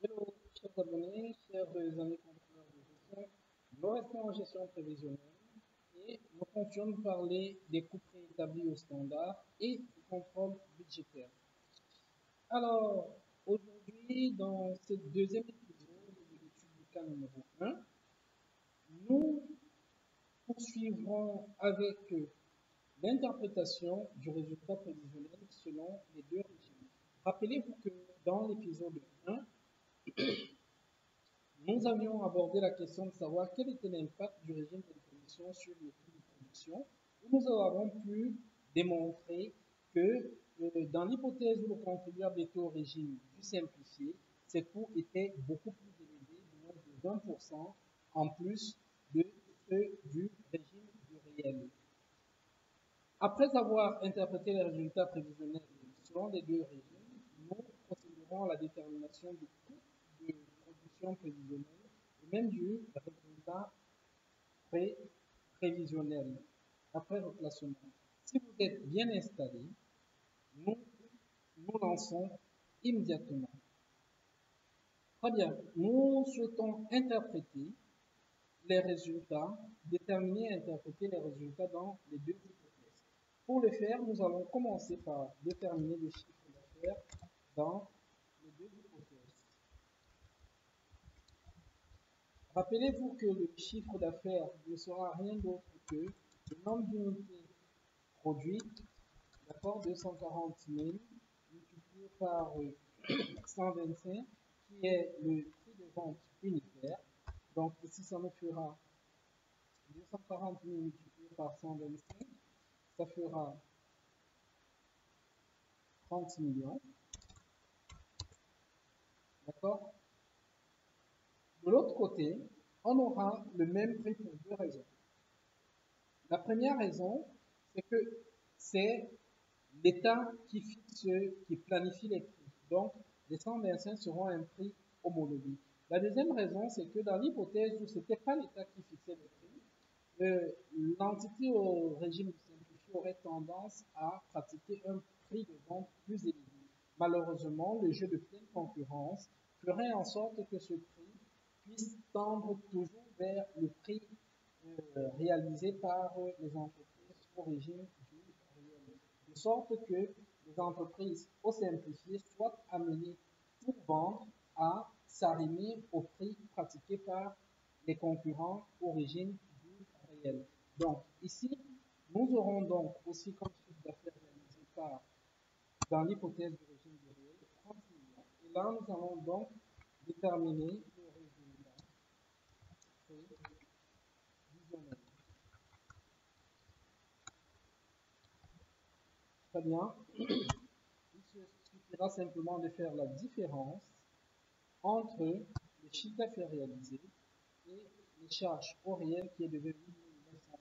Hello, chers abonnés, chers amis contrôleurs de gestion. Nous restons en gestion prévisionnelle et nous continuons de parler des coûts préétablis au standard et du contrôle budgétaire. Alors, aujourd'hui, dans ce deuxième épisode de l'étude du cas numéro 1, nous poursuivrons avec l'interprétation du résultat prévisionnel selon les deux régimes. Rappelez-vous que dans l'épisode 1, nous avions abordé la question de savoir quel était l'impact du régime d'imposition sur les coûts de production, où nous avons pu démontrer que dans l'hypothèse où le contribuable était au régime du simplifié, ses coûts étaient beaucoup plus élevés, de moins de 20% en plus de ceux du régime du réel. Après avoir interprété les résultats prévisionnels selon les deux régimes, nous procéderons à la détermination du coût de production prévisionnelle et même du résultat prévisionnel après reclassement. Si vous êtes bien installé, nous nous lançons immédiatement. Très bien, nous souhaitons interpréter les résultats, déterminer et interpréter les résultats dans les deux hypothèses. Pour le faire, nous allons commencer par déterminer le chiffre d'affaires dans les deux hypothèses. Rappelez-vous que le chiffre d'affaires ne sera rien d'autre que le nombre d'unités produites, d'accord, 240 000 multiplié par 125, qui est le prix de vente unitaire. Donc ici, ça nous fera 240 000 multiplié par 125, ça fera 30 millions. D'accord? De l'autre côté, on aura le même prix pour deux raisons. La première raison, c'est que c'est l'État qui fixe, qui planifie les prix. Donc, les 125 seront un prix homologué. La deuxième raison, c'est que dans l'hypothèse où ce n'était pas l'État qui fixait les prix, l'entité au régime simplifié aurait tendance à pratiquer un prix de vente plus élevé. Malheureusement, le jeu de pleine concurrence ferait en sorte que ce prix puisse tendre toujours vers le prix réalisé par les entreprises au régime du réel. De sorte que les entreprises au simplifié soient amenées pour vendre à s'arrimer au prix pratiqué par les concurrents au régime du réel. Donc ici, nous aurons donc aussi comme chiffre d'affaires réalisé par, dans l'hypothèse du régime du réel, 30 millions. Et là, nous allons donc déterminer le résultat prévisionnel. Très bien. Il suffira simplement de faire la différence entre le chiffre d'affaires réalisé et les charges au réel qui est de 2930,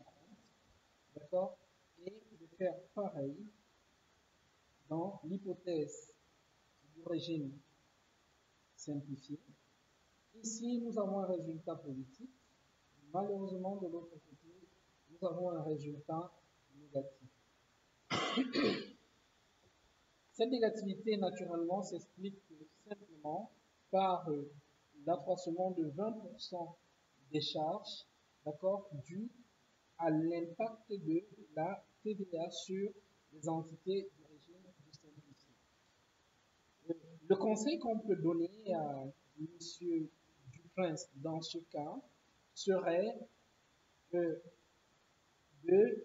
d'accord, et de faire pareil dans l'hypothèse du régime simplifié. Ici, nous avons un résultat positif. Malheureusement, de l'autre côté, nous avons un résultat négatif. Cette négativité, naturellement, s'explique simplement par l'accroissement de 20% des charges, d'accord, dû à l'impact de la TVA sur les entités du régime du simplifié. Le conseil qu'on peut donner à M. Duprince dans ce cas serait de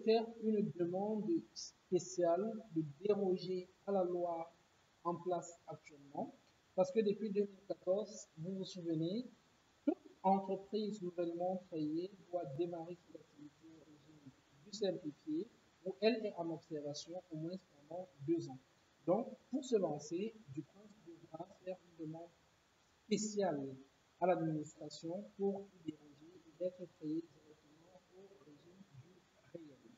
faire une demande spéciale de déroger à la loi en place actuellement, parce que depuis 2014, vous vous souvenez, toute entreprise nouvellement créée doit démarrer son activité au régime du simplifié, où elle est en observation au moins pendant 2 ans. Donc, pour se lancer, Duprince devra faire une demande spéciale à l'administration pour y déroger et être créé directement au régime du réel.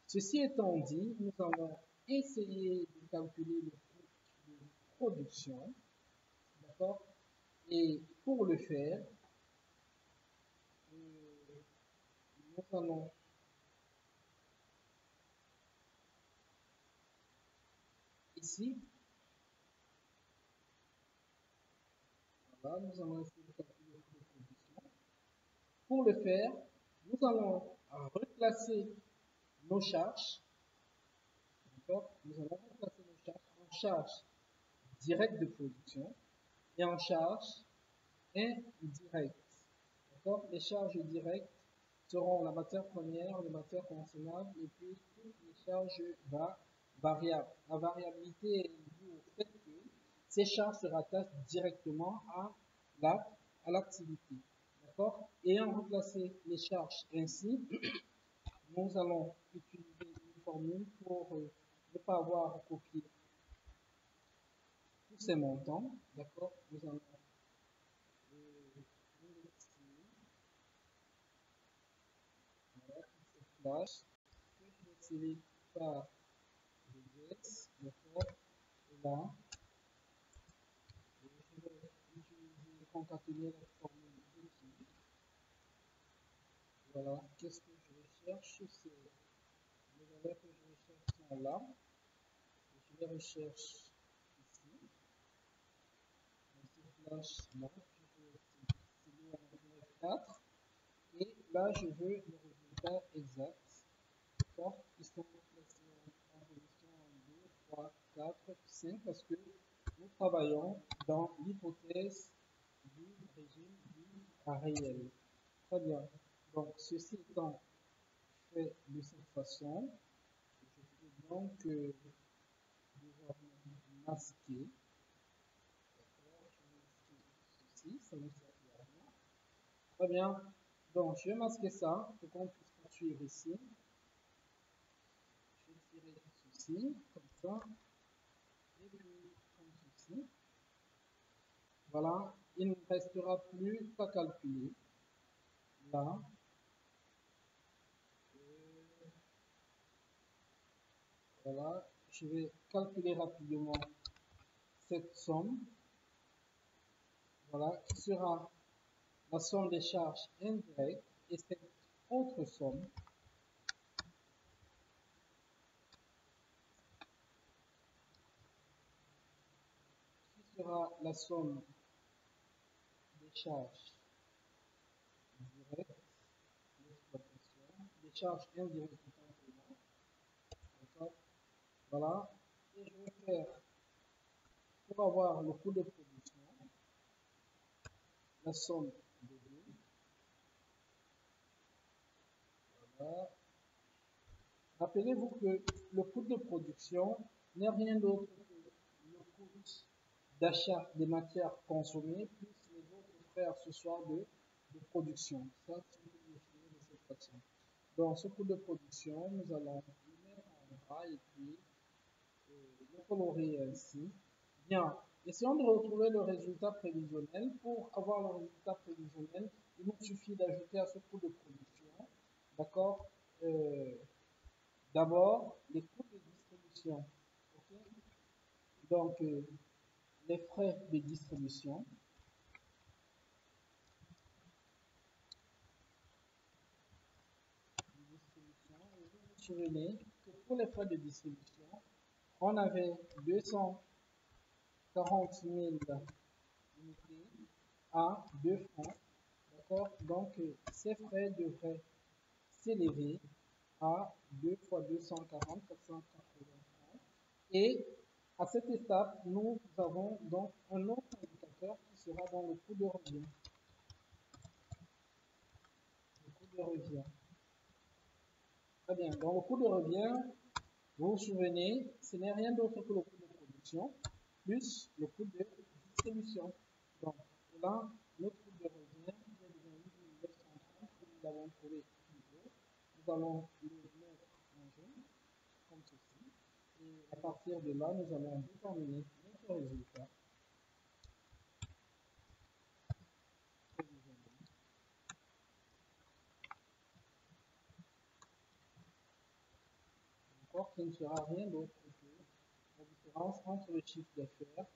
Ceci étant dit, nous allons essayer de calculer le coût de production, d'accord? Et pour le faire, nous allons ici Voilà, nous allons essayer de calculer le coût de production. Pour le faire, nous allons reclasser nos charges. D'accord? Nous allons reclasser nos charges en charge directe de production et en charge indirecte. D'accord? Les charges directes seront la matière première, les matières consommables et puis toutes les charges variables. La variabilité est due au fait que ces charges se rattachent directement à l'activité. D'accord? Ayant remplacé les charges ainsi, nous allons utiliser une formule pour ne pas avoir à copier tous ces montants. D'accord? Nous allons indexer, voilà, toute cette plage que je vais tirer par S, d'accord? Et là, je vais utiliser concaténer la formule de qui. Voilà, qu'est-ce que je recherche? C'est les valeurs que je recherche sont là. Je les recherche ici. Dans cette plage-là, je vais sélectionner en F4. Et là, je veux le résultat exact. D'accord? Ils sont placés en position 1, 2, 3, 4, 5 parce que nous travaillons dans l'hypothèse du régime dit réel. Très bien. Donc, ceci étant fait de cette façon, je peux donc désormais masquer. D'accord? Je vais masquer ceci, ça ne sert plus à rien. Très bien. Donc, je vais masquer ça pour qu'on puisse poursuivre ici. Je vais tirer ceci, comme ça, et puis comme ceci. Voilà, il ne restera plus qu'à calculer. Là, voilà, je vais calculer rapidement cette somme. Voilà, qui sera la somme des charges indirectes et cette autre somme qui sera la somme des charges directes d'exploitation, des charges indirectes simplement. D'accord? Voilà, et je vais faire pour avoir le coût de production la somme des deux. Voilà. Rappelez-vous que le coût de production n'est rien d'autre que le coût d'achat des matières consommées plus les autres frais accessoires de production. Ça, c'est défini de cette façon. Dans ce coût de production, nous allons le mettre en gras et puis le colorer ainsi. Bien, essayons de retrouver le résultat prévisionnel. Pour avoir le résultat prévisionnel, il nous suffit d'ajouter à ce coût de production, d'accord, d'abord les coûts de distribution. Okay? Donc, les frais de distribution. Et vous vous souvenez que pour les frais de distribution, on avait 240 000 unités à 2 francs. D'accord? Donc, ces frais devraient s'élever à 2 fois 240, 480 francs. Et à cette étape, nous avons donc un autre indicateur qui sera dans le coût de revient. Le coût de revient. Très bien. Dans le coût de revient, vous vous souvenez, ce n'est rien d'autre que le coût de production plus le coût de distribution. Donc, là, notre coût de revient vient de 28 930, comme nous l'avons trouvé plus haut. Nous allons le mettre en jaune, comme ceci. Et à partir de là, nous allons déterminer notre résultat. Encore qui ne sera rien d'autre que la différence entre le chiffre d'affaires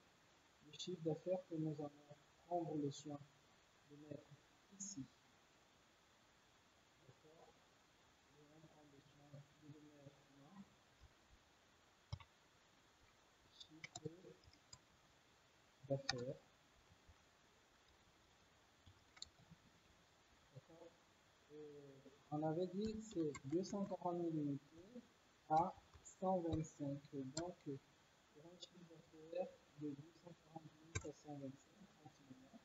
que nous allons prendre le soin de mettre ici. D'accord? Nous allons prendre le soin de le mettre là. Chiffre d'affaires. On avait dit c'est 240 000 unités à 125. Donc, pour un chiffre d'affaires de 240 000 à 125, 30 millions,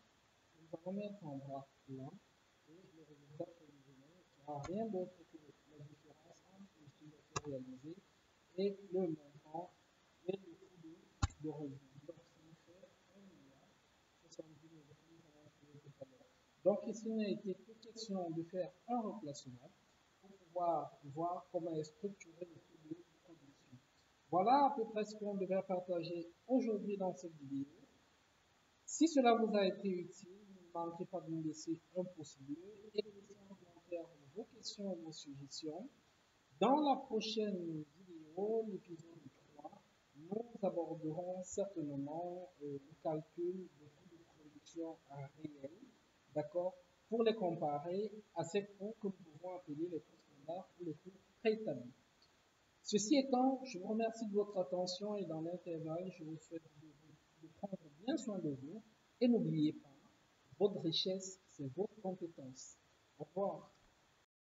nous allons mettre en bras là et le résultat prévisionnel sera rien d'autre que la différence entre le chiffre d'affaires réalisé et le montant et le coût de revient. Donc, ça nous fait 1 milliard 70 millions comme on a trouvé tout à l'heure. Donc, ici, il n'a été que question de faire un reclassement pour pouvoir voir comment est structuré le coût de production. Voilà à peu près ce qu'on devait partager aujourd'hui dans cette vidéo. Si cela vous a été utile, ne manquez pas de nous laisser un pouce bleu et de laisser en commentaire vos questions et vos suggestions. Dans la prochaine vidéo, l'épisode 3, nous aborderons certainement le calcul des coûts de production réels, d'accord, pour les comparer à ces coûts que nous pouvons appeler les coûts standards ou les coûts préétablis. Ceci étant, je vous remercie de votre attention et dans l'intervalle, je vous souhaite de prendre bien soin de vous et n'oubliez pas, votre richesse, c'est votre compétence. Au revoir.